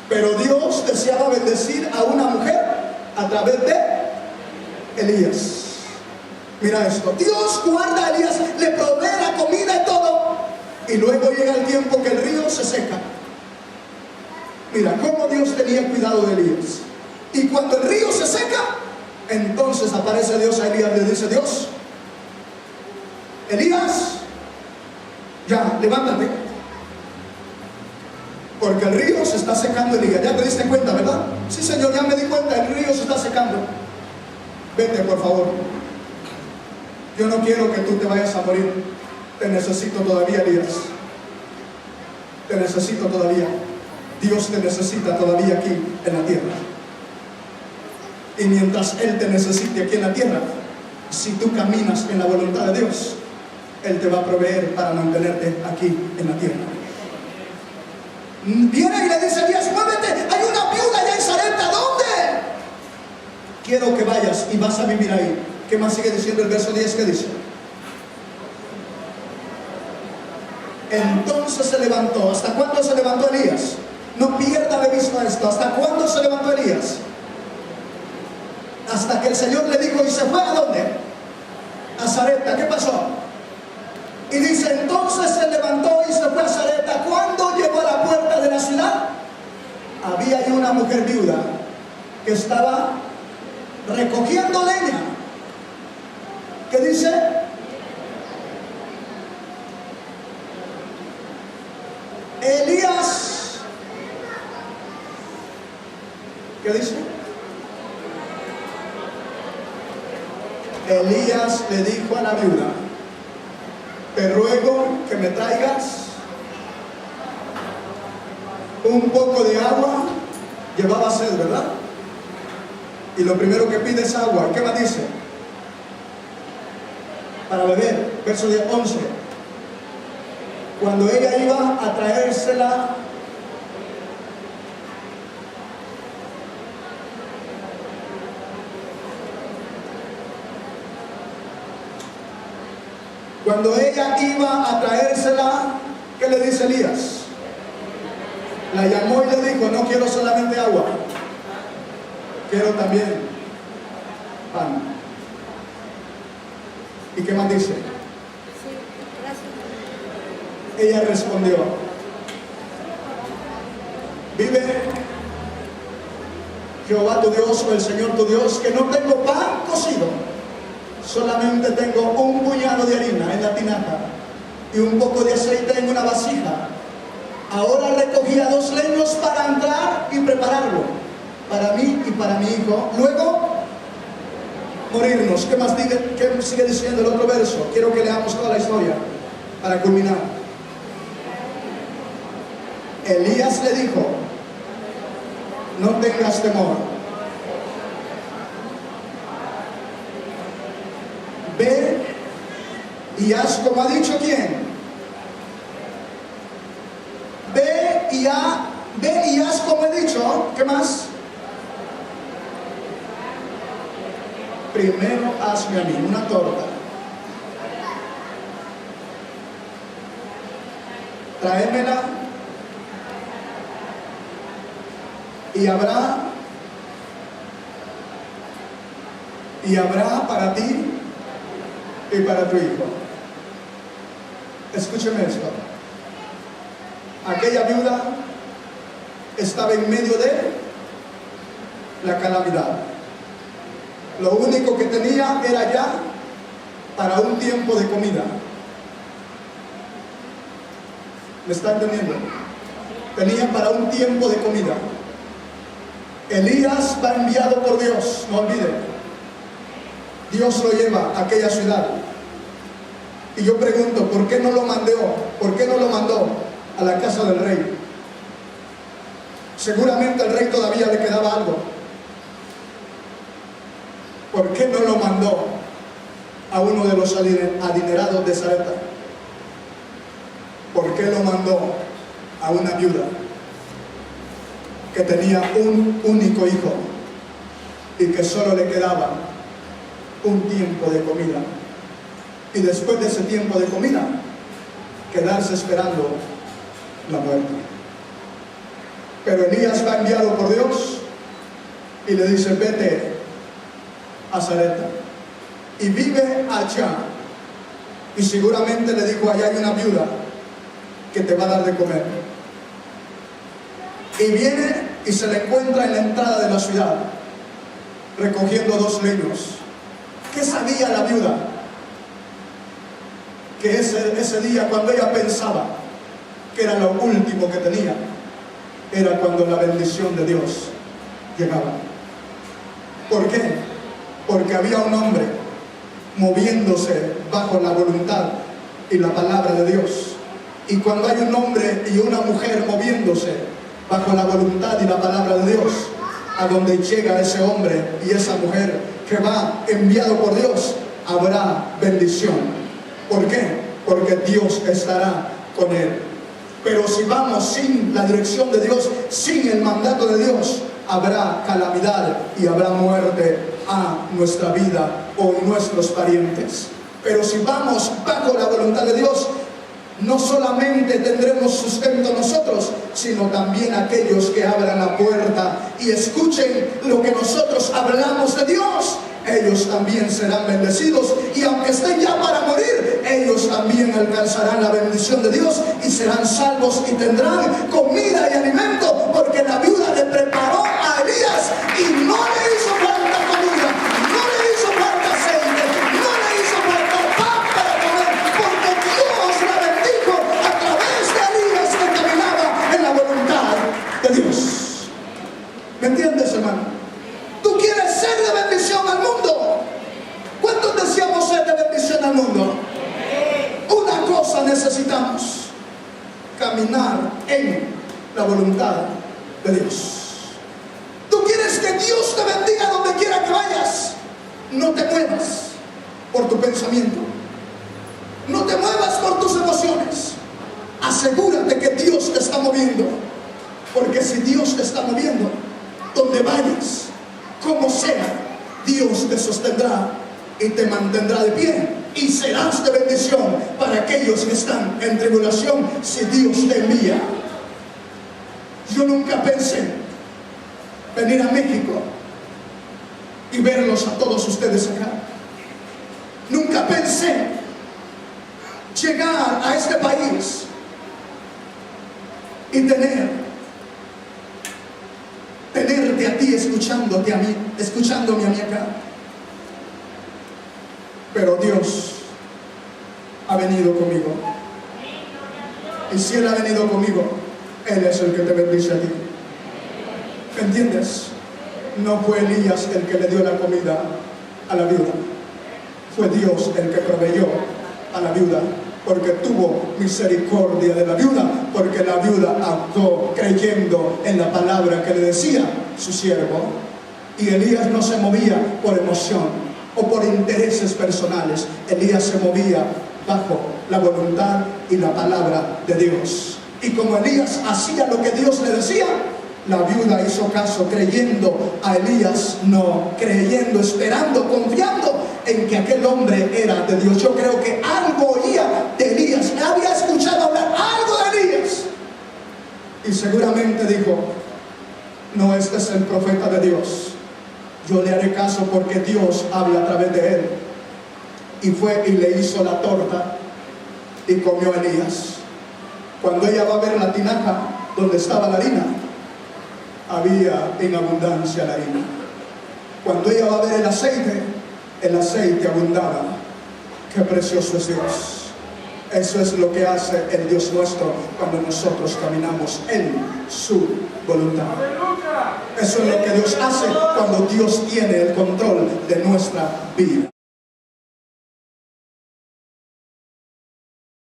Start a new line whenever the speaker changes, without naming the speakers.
Pero Dios deseaba bendecir a una mujer a través de Elías. Mira esto, Dios guarda a Elías, le provee la comida y todo, y luego llega el tiempo que el río se seca. Mira cómo Dios tenía cuidado de Elías. Y cuando el río se seca, entonces aparece Dios a Elías y le dice: Dios, Elías, ya, levántate, porque el río se está secando. Elías, ya te diste cuenta, ¿verdad? Sí, Señor, ya me di cuenta, el río se está secando. Vete, por favor. Yo no quiero que tú te vayas a morir. Te necesito todavía, Elías. Te necesito todavía. Dios te necesita todavía aquí en la tierra. Y mientras Él te necesite aquí en la tierra, si tú caminas en la voluntad de Dios, Él te va a proveer para mantenerte aquí en la tierra. Viene y le dice: Elías, muévete, hay una viuda allá en Sarepta. ¿Dónde? Quiero que vayas y vas a vivir ahí. ¿Qué más sigue diciendo el verso 10? ¿Qué dice? Entonces se levantó. ¿Hasta cuándo se levantó Elías? No pierda de vista esto. ¿Hasta cuándo se levantó Elías? Hasta que el Señor le dijo: ¿y se fue a dónde? A Sarepta. ¿Qué pasó? Y dice: entonces se levantó y se fue a Sarepta. Cuando llegó a la puerta de la ciudad, había ahí una mujer viuda que estaba recogiendo leña. ¿Qué dice? Elías, ¿qué dice? Elías le dijo a la viuda: te ruego que me traigas un poco de agua. Llevaba sed, ¿verdad? Y lo primero que pide es agua. ¿Qué más dice? Para beber. Verso 11. Cuando ella iba a traérsela, ¿qué le dice Elías? La llamó y le dijo: no quiero solamente agua, quiero también pan. ¿Y qué más dice? Ella respondió: vive Jehová tu Dios, o el Señor tu Dios, que no tengo pan cocido, solamente tengo un puñado de harina en la tinaja y un poco de aceite en una vasija. Ahora recogía 2 leños para entrar y prepararlo para mí y para mi hijo, luego morirnos. ¿Qué más qué sigue diciendo el otro verso? Quiero que leamos toda la historia para culminar. Elías le dijo: no tengas temor, ve y haz como ha dicho. ¿Quién? Ve y haz como he dicho. ¿Qué más? Primero hazme a mí una torta, tráemela, y habrá para ti y para tu hijo. Escúcheme esto. Aquella viuda estaba en medio de la calamidad. Lo único que tenía era ya para un tiempo de comida. ¿Me está entendiendo? Tenía para un tiempo de comida. Elías va enviado por Dios, no olviden. Dios lo lleva a aquella ciudad. Y yo pregunto, ¿por qué no lo mandó? ¿Por qué no lo mandó a la casa del rey? Seguramente al rey todavía le quedaba algo. ¿Por qué no lo mandó a uno de los adinerados de Sarepta? ¿Por qué lo mandó a una viuda que tenía un único hijo y que solo le quedaba un tiempo de comida? Y después de ese tiempo de comida, quedarse esperando la muerte. Pero Elías va enviado por Dios y le dice: vete a Sarepta y vive allá. Y seguramente le dijo: allá hay una viuda que te va a dar de comer. Y viene y se le encuentra en la entrada de la ciudad recogiendo 2 leños. ¿Qué sabía la viuda? Que ese día, cuando ella pensaba que era lo último que tenía, era cuando la bendición de Dios llegaba. ¿Por qué? Porque había un hombre moviéndose bajo la voluntad y la palabra de Dios. Y cuando hay un hombre y una mujer moviéndose bajo la voluntad y la palabra de Dios, a donde llega ese hombre y esa mujer que va enviado por Dios, habrá bendición. ¿Por qué? Porque Dios estará con él. Pero si vamos sin la dirección de Dios, sin el mandato de Dios, habrá calamidad y habrá muerte a nuestra vida o nuestros parientes. Pero si vamos bajo la voluntad de Dios, no solamente tendremos sustento nosotros, sino también aquellos que abran la puerta y escuchen lo que nosotros hablamos de Dios. Ellos también serán bendecidos, y aunque estén ya para morir, ellos también alcanzarán la bendición de Dios y serán salvos y tendrán comida y alimento, porque la viuda le preparó a Elías y no le hizo falta comida, no le hizo falta aceite, no le hizo falta pan para comer, porque Dios la bendijo a través de Elías, que caminaba en la voluntad de Dios. ¿Me entiendes, hermano? ¿Tú quieres ser de bendición al mundo? ¿Cuántos deseamos ser de bendición al mundo? Una cosa necesitamos: caminar en la voluntad de Dios. ¿Tú quieres que Dios te bendiga donde quiera que vayas? No te muevas por tu pensamiento, no te muevas por tus emociones. Asegúrate que Dios te está moviendo, porque si Dios te está moviendo, donde vayas, como sea, Dios te sostendrá y te mantendrá de pie, y serás de bendición para aquellos que están en tribulación si Dios te envía. Yo nunca pensé venir a México y verlos a todos ustedes acá. Nunca pensé llegar a este país y tenerte a ti, escuchándote a mí, escuchándome a mí acá. Pero Dios ha venido conmigo, y si Él ha venido conmigo, Él es el que te bendice a ti. ¿Me entiendes? No fue Elías el que le dio la comida a la viuda, fue Dios el que proveyó a la viuda, porque tuvo misericordia de la viuda, porque la viuda actuó creyendo en la palabra que le decía su siervo. Y Elías no se movía por emoción o por intereses personales. Elías se movía bajo la voluntad y la palabra de Dios. Y como Elías hacía lo que Dios le decía, la viuda hizo caso, creyendo a Elías, no creyendo, esperando, confiando en que aquel hombre era de Dios. Yo creo que algo oía de Elías, había escuchado hablar algo de Elías, y seguramente dijo: no, este es el profeta de Dios, yo le haré caso porque Dios habla a través de él. Y fue y le hizo la torta y comió Elías. Cuando ella va a ver la tinaja donde estaba la harina, había en abundancia la harina. Cuando ella va a ver el aceite abundaba. Qué precioso es Dios. Eso es lo que hace el Dios nuestro cuando nosotros caminamos en su voluntad. Eso es lo que Dios hace cuando Dios tiene el control de nuestra vida.